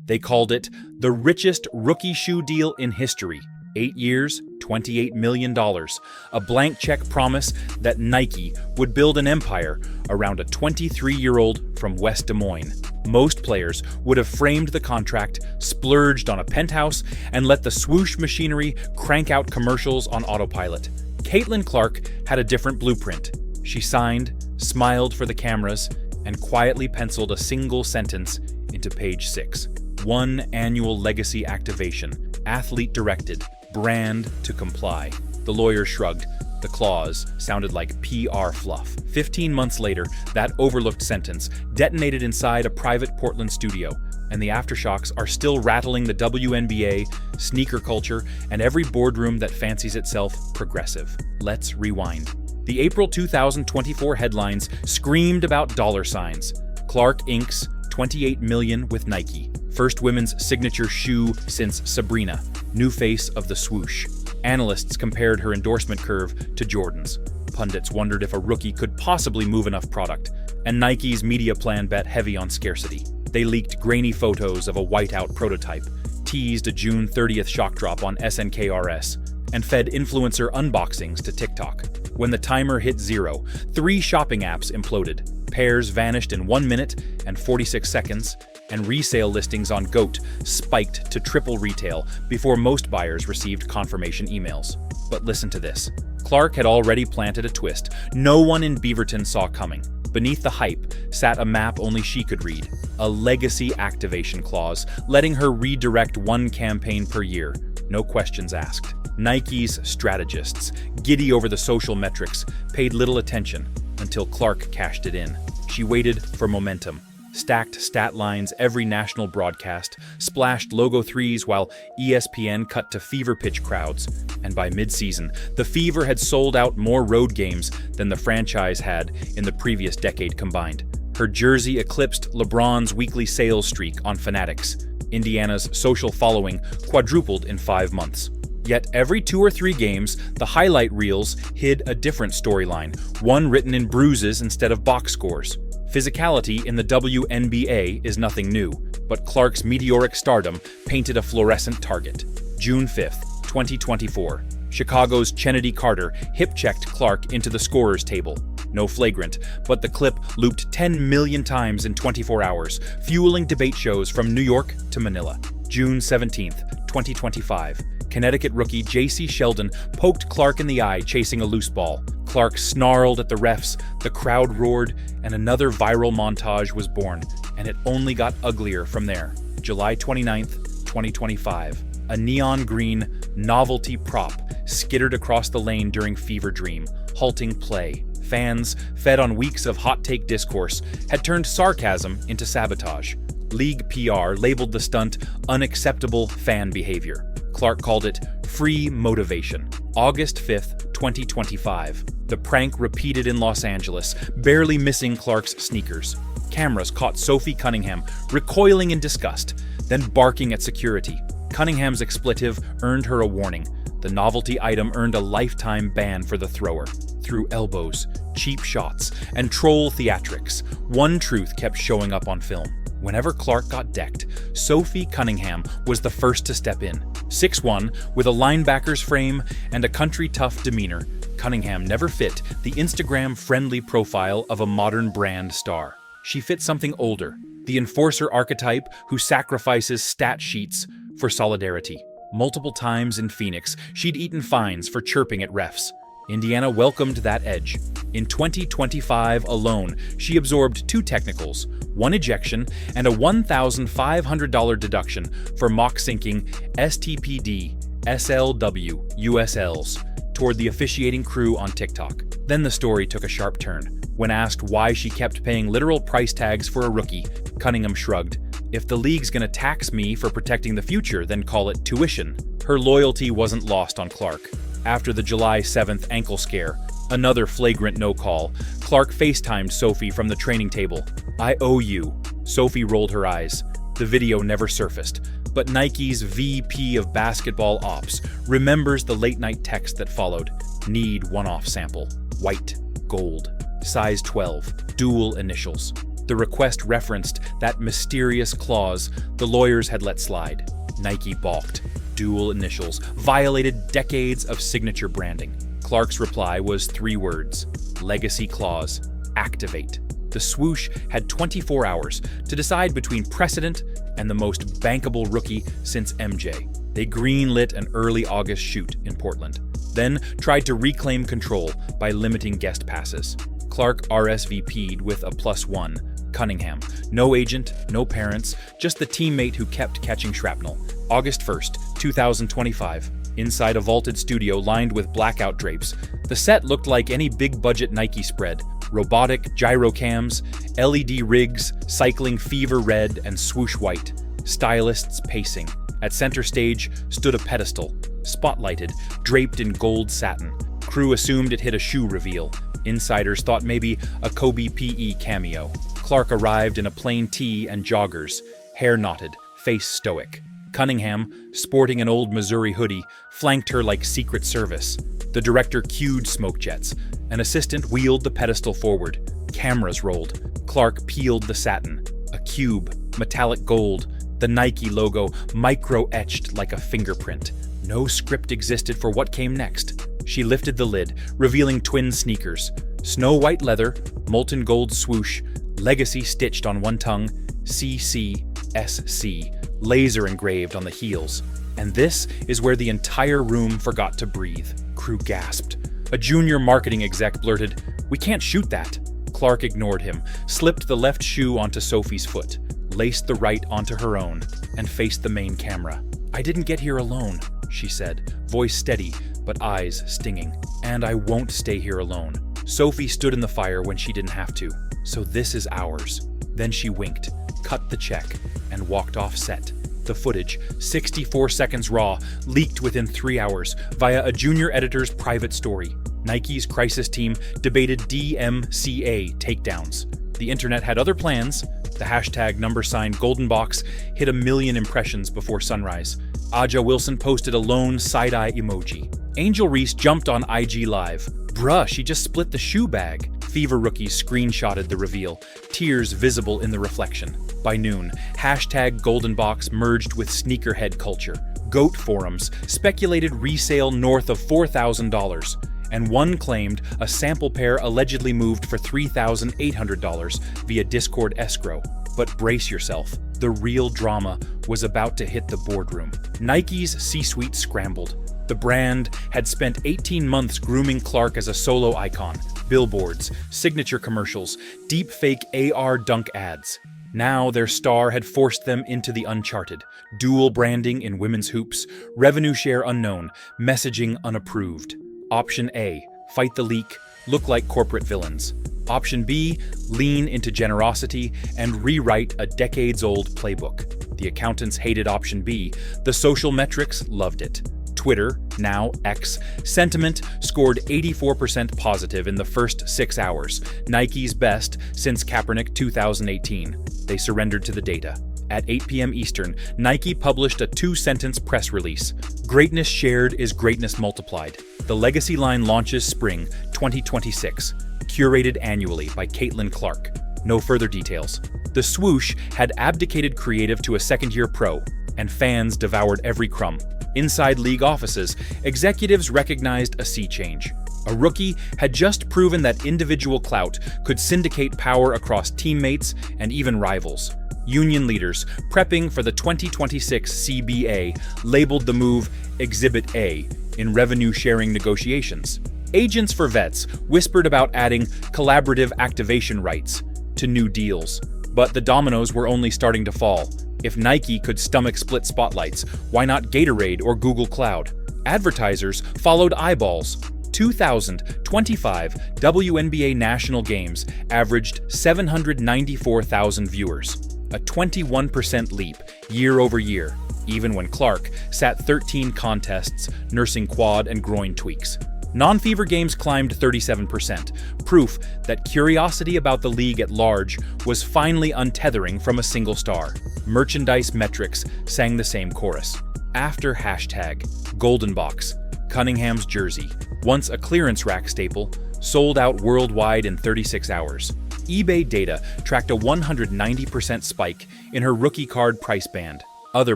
They called it the richest rookie shoe deal in history. 8 years, $28 million. A blank check promise that Nike would build an empire around a 23-year-old from West Des Moines. Most players would have framed the contract, splurged on a penthouse, and let the swoosh machinery crank out commercials on autopilot. Caitlin Clark had a different blueprint. She signed, smiled for the cameras, and quietly penciled a single sentence into page 6. One annual legacy activation, athlete directed, brand to comply. The lawyer shrugged. The clause sounded like PR fluff. 15 months later, that overlooked sentence detonated inside a private Portland studio, and the aftershocks are still rattling the WNBA, sneaker culture, and every boardroom that fancies itself progressive. Let's rewind. The April 2024 headlines screamed about dollar signs. Clark inks $28 million with Nike. First women's signature shoe since Sabrina. New face of the swoosh. Analysts compared her endorsement curve to Jordan's. Pundits wondered if a rookie could possibly move enough product, and Nike's media plan bet heavy on scarcity. They leaked grainy photos of a whiteout prototype, teased a June 30th shock drop on SNKRS, and fed influencer unboxings to TikTok. When the timer hit 0, 3 shopping apps imploded. Pairs vanished in 1 minute and 46 seconds, and resale listings on GOAT spiked to triple retail before most buyers received confirmation emails. But listen to this. Clark had already planted a twist no one in Beaverton saw coming. Beneath the hype sat a map only she could read, a legacy activation clause, letting her redirect one campaign per year, no questions asked. Nike's strategists, giddy over the social metrics, paid little attention until Clark cashed it in. She waited for momentum. Stacked stat lines every national broadcast, splashed logo threes while ESPN cut to fever pitch crowds, and by mid-season, the Fever had sold out more road games than the franchise had in the previous decade combined. Her jersey eclipsed LeBron's weekly sales streak on Fanatics. Indiana's social following quadrupled in 5 months. Yet every 2 or 3 games, the highlight reels hid a different storyline, one written in bruises instead of box scores. Physicality in the WNBA is nothing new, but Clark's meteoric stardom painted a fluorescent target. June 5th, 2024. Chicago's Chennedy Carter hip-checked Clark into the scorer's table. No flagrant, but the clip looped 10 million times in 24 hours, fueling debate shows from New York to Manila. June 17th, 2025. Connecticut rookie J.C. Sheldon poked Clark in the eye chasing a loose ball. Clark snarled at the refs, the crowd roared, and another viral montage was born, and it only got uglier from there. July 29th, 2025. A neon green novelty prop skittered across the lane during Fever Dream, halting play. Fans, fed on weeks of hot take discourse, had turned sarcasm into sabotage. League PR labeled the stunt unacceptable fan behavior. Clark called it free motivation. August 5th, 2025. The prank repeated in Los Angeles, barely missing Clark's sneakers. Cameras caught Sophie Cunningham recoiling in disgust, then barking at security. Cunningham's expletive earned her a warning. The novelty item earned a lifetime ban for the thrower. Through elbows, cheap shots, and troll theatrics, one truth kept showing up on film. Whenever Clark got decked, Sophie Cunningham was the first to step in. 6'1", with a linebacker's frame and a country-tough demeanor, Cunningham never fit the Instagram-friendly profile of a modern brand star. She fit something older, the enforcer archetype who sacrifices stat sheets for solidarity. Multiple times in Phoenix, she'd eaten fines for chirping at refs. Indiana welcomed that edge. In 2025 alone, she absorbed 2 technicals, 1 ejection, and a $1,500 deduction for mock-sinking STPD, SLW, USLs toward the officiating crew on TikTok. Then the story took a sharp turn. When asked why she kept paying literal price tags for a rookie, Cunningham shrugged. If the league's gonna tax me for protecting the future, then call it tuition. Her loyalty wasn't lost on Clark. After the July 7th ankle scare, another flagrant no-call, Clark FaceTimed Sophie from the training table. "I owe you." Sophie rolled her eyes. The video never surfaced, but Nike's VP of Basketball Ops remembers the late-night text that followed. "Need one-off sample. White, gold, size 12, dual initials." The request referenced that mysterious clause the lawyers had let slide. Nike balked. Dual initials violated decades of signature branding. Clark's reply was 3 words: legacy clause, activate. The swoosh had 24 hours to decide between precedent and the most bankable rookie since MJ. They greenlit an early August shoot in Portland, then tried to reclaim control by limiting guest passes. Clark RSVP'd with a +1, Cunningham. No agent, no parents, just the teammate who kept catching shrapnel. August 1st, 2025. Inside a vaulted studio lined with blackout drapes, the set looked like any big-budget Nike spread. Robotic gyrocams, LED rigs, cycling fever red and swoosh white. Stylists pacing. At center stage stood a pedestal, spotlighted, draped in gold satin. Crew assumed it hid a shoe reveal. Insiders thought maybe a Kobe PE cameo. Clark arrived in a plain tee and joggers, hair knotted, face stoic. Cunningham, sporting an old Missouri hoodie, flanked her like Secret Service. The director cued smoke jets. An assistant wheeled the pedestal forward. Cameras rolled. Clark peeled the satin. A cube, metallic gold, the Nike logo micro-etched like a fingerprint. No script existed for what came next. She lifted the lid, revealing twin sneakers. Snow-white leather, molten gold swoosh, legacy stitched on one tongue, CCSC, laser engraved on the heels. And this is where the entire room forgot to breathe. Crew gasped. A junior marketing exec blurted, "We can't shoot that." Clark ignored him, slipped the left shoe onto Sophie's foot, laced the right onto her own, and faced the main camera. "I didn't get here alone," she said, voice steady, but eyes stinging. "And I won't stay here alone." Sophie stood in the fire when she didn't have to. "So this is ours." Then she winked, cut the check, and walked off set. The footage, 64 seconds raw, leaked within 3 hours via a junior editor's private story. Nike's crisis team debated DMCA takedowns. The internet had other plans. The hashtag #GoldenBox hit 1 million impressions before sunrise. Aja Wilson posted a lone side-eye emoji. Angel Reese jumped on IG Live. "Bruh, she just split the shoe bag." Fever rookies screenshotted the reveal, tears visible in the reflection. By noon, #GoldenBox merged with sneakerhead culture. GOAT forums speculated resale north of $4,000, and one claimed a sample pair allegedly moved for $3,800 via Discord escrow. But brace yourself, the real drama was about to hit the boardroom. Nike's C-suite scrambled. The brand had spent 18 months grooming Clark as a solo icon. Billboards, signature commercials, deep-fake AR dunk ads. Now their star had forced them into the uncharted. Dual branding in women's hoops, revenue share unknown, messaging unapproved. Option A, fight the leak, look like corporate villains. Option B, lean into generosity and rewrite a decades-old playbook. The accountants hated option B. The social metrics loved it. Twitter, now X, sentiment scored 84% positive in the first 6 hours, Nike's best since Kaepernick 2018. They surrendered to the data. At 8 p.m. Eastern, Nike published a 2-sentence press release. "Greatness shared is greatness multiplied." The Legacy line launches spring 2026, curated annually by Caitlin Clark. No further details. The swoosh had abdicated creative to a second-year pro, and fans devoured every crumb. Inside league offices, executives recognized a sea change. A rookie had just proven that individual clout could syndicate power across teammates and even rivals. Union leaders, prepping for the 2026 CBA, labeled the move Exhibit A in revenue-sharing negotiations. Agents for vets whispered about adding collaborative activation rights to new deals. But the dominoes were only starting to fall. If Nike could stomach split spotlights, why not Gatorade or Google Cloud? Advertisers followed eyeballs. 2025 WNBA National Games averaged 794,000 viewers, a 21% leap year over year, even when Clark sat 13 contests nursing quad and groin tweaks. Non-fever games climbed 37%, proof that curiosity about the league at large was finally untethering from a single star. Merchandise metrics sang the same chorus. After #GoldenBox, Cunningham's jersey, once a clearance rack staple, sold out worldwide in 36 hours. eBay data tracked a 190% spike in her rookie card price band. Other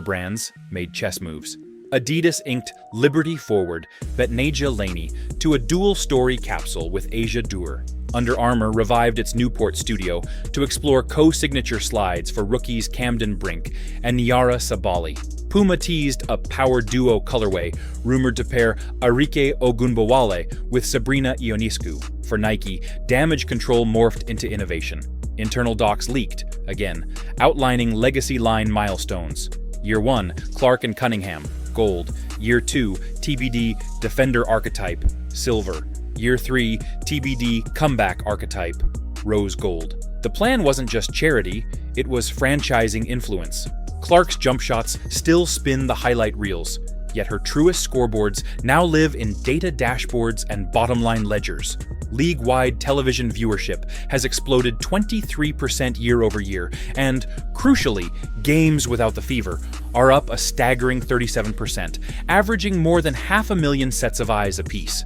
brands made chess moves. Adidas inked Liberty forward Betnaja Laney to a dual-story capsule with Asia Dur. Under Armour revived its Newport studio to explore co-signature slides for rookies Camden Brink and Nyara Sabali. Puma teased a power duo colorway rumored to pair Arike Ogunbowale with Sabrina Ionescu. For Nike, damage control morphed into innovation. Internal docs leaked, again, outlining legacy line milestones. Year 1, Clark and Cunningham, gold. Year 2, TBD Defender archetype, silver. Year 3, TBD Comeback archetype, rose gold. The plan wasn't just charity, it was franchising influence. Clark's jump shots still spin the highlight reels, yet her truest scoreboards now live in data dashboards and bottom-line ledgers. League-wide television viewership has exploded 23% year-over-year, and, crucially, games without the fever are up a staggering 37%, averaging more than 500,000 sets of eyes apiece.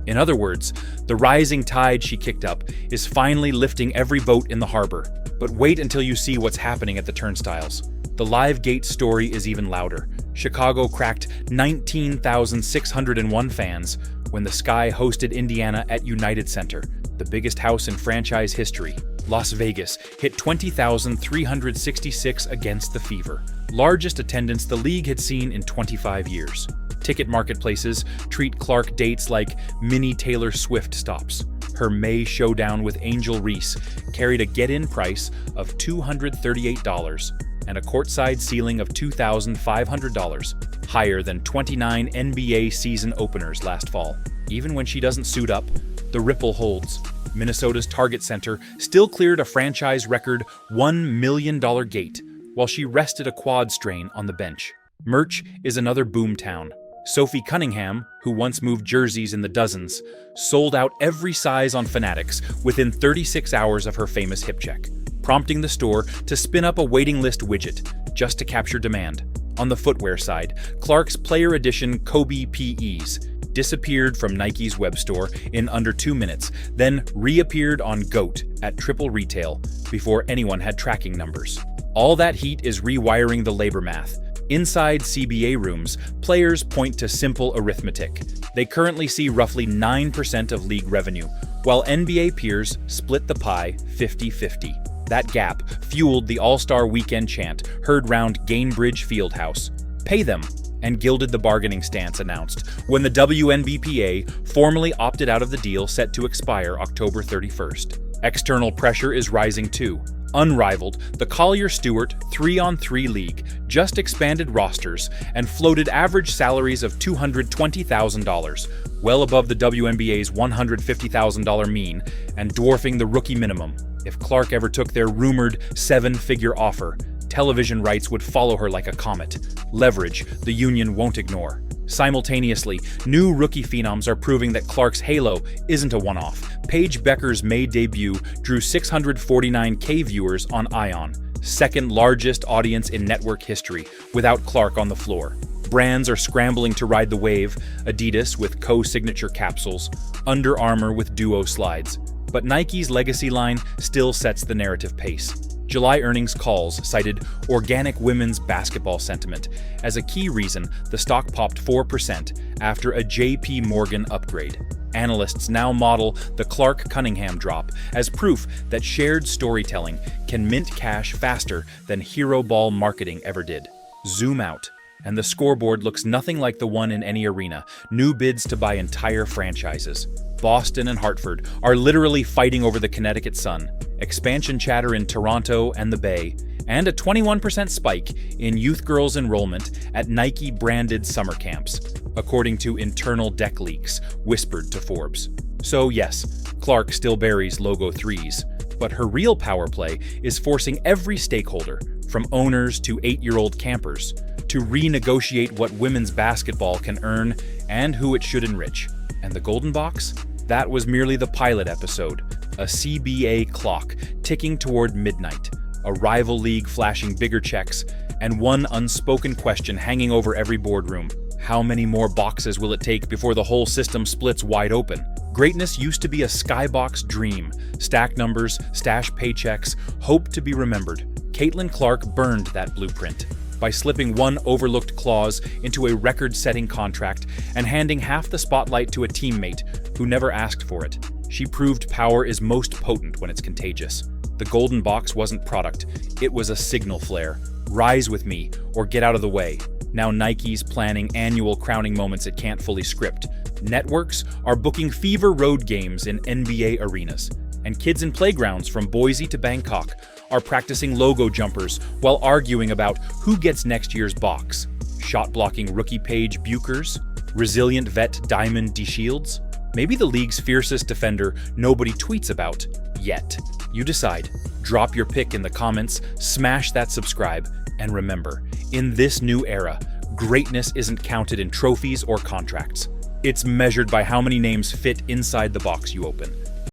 In other words, the rising tide she kicked up is finally lifting every boat in the harbor. But wait until you see what's happening at the turnstiles. The Live Gate story is even louder. Chicago cracked 19,601 fans when the Sky hosted Indiana at United Center, the biggest house in franchise history. Las Vegas hit 20,366 against the Fever, largest attendance the league had seen in 25 years. Ticket marketplaces treat Clark dates like mini Taylor Swift stops. Her May showdown with Angel Reese carried a get-in price of $238 and a courtside ceiling of $2,500, higher than 29 NBA season openers last fall. Even when she doesn't suit up, the ripple holds. Minnesota's Target Center still cleared a franchise record $1 million gate while she rested a quad strain on the bench. Merch is another boomtown. Sophie Cunningham, who once moved jerseys in the dozens, sold out every size on Fanatics within 36 hours of her famous hip check, prompting the store to spin up a waiting list widget just to capture demand. On the footwear side, Clark's Player Edition Kobe PEs disappeared from Nike's web store in under 2 minutes, then reappeared on GOAT at triple retail before anyone had tracking numbers. All that heat is rewiring the labor math. Inside CBA rooms, players point to simple arithmetic. They currently see roughly 9% of league revenue, while NBA peers split the pie 50-50. That gap fueled the All-Star Weekend chant heard round Gainbridge Fieldhouse. Pay them, and gilded the bargaining stance announced when the WNBA formally opted out of the deal set to expire October 31st. External pressure is rising too. Unrivaled, the Collier-Stewart 3-on-3 league just expanded rosters and floated average salaries of $220,000, well above the WNBA's $150,000 mean and dwarfing the rookie minimum. If Clark ever took their rumored 7-figure offer, television rights would follow her like a comet. Leverage the union won't ignore. Simultaneously, new rookie phenoms are proving that Clark's halo isn't a one-off. Paige Becker's May debut drew 649K viewers on ION, second largest audience in network history, without Clark on the floor. Brands are scrambling to ride the wave, Adidas with co-signature capsules, Under Armour with duo slides. But Nike's legacy line still sets the narrative pace. July earnings calls cited organic women's basketball sentiment as a key reason the stock popped 4% after a JP Morgan upgrade. Analysts now model the Clark Cunningham drop as proof that shared storytelling can mint cash faster than hero ball marketing ever did. Zoom out, and the scoreboard looks nothing like the one in any arena. New bids to buy entire franchises. Boston and Hartford are literally fighting over the Connecticut Sun, expansion chatter in Toronto and the Bay, and a 21% spike in youth girls' enrollment at Nike-branded summer camps, according to internal deck leaks whispered to Forbes. So yes, Clark still buries logo threes, but her real power play is forcing every stakeholder, from owners to 8-year-old campers, to renegotiate what women's basketball can earn and who it should enrich. And the Golden Box? That was merely the pilot episode, a CBA clock ticking toward midnight, a rival league flashing bigger checks, and one unspoken question hanging over every boardroom. How many more boxes will it take before the whole system splits wide open? Greatness used to be a skybox dream. Stack numbers, stash paychecks, hope to be remembered. Caitlin Clark burned that blueprint by slipping one overlooked clause into a record-setting contract and handing half the spotlight to a teammate who never asked for it. She proved power is most potent when it's contagious. The golden box wasn't product, it was a signal flare. Rise with me, or get out of the way. Now Nike's planning annual crowning moments it can't fully script. Networks are booking fever road games in NBA arenas. And kids in playgrounds from Boise to Bangkok are practicing logo jumpers while arguing about who gets next year's box. Shot-blocking rookie Paige Buchers? Resilient vet Diamond DeShields? Maybe the league's fiercest defender nobody tweets about yet. You decide. Drop your pick in the comments, smash that subscribe, and remember, in this new era, greatness isn't counted in trophies or contracts. It's measured by how many names fit inside the box you open.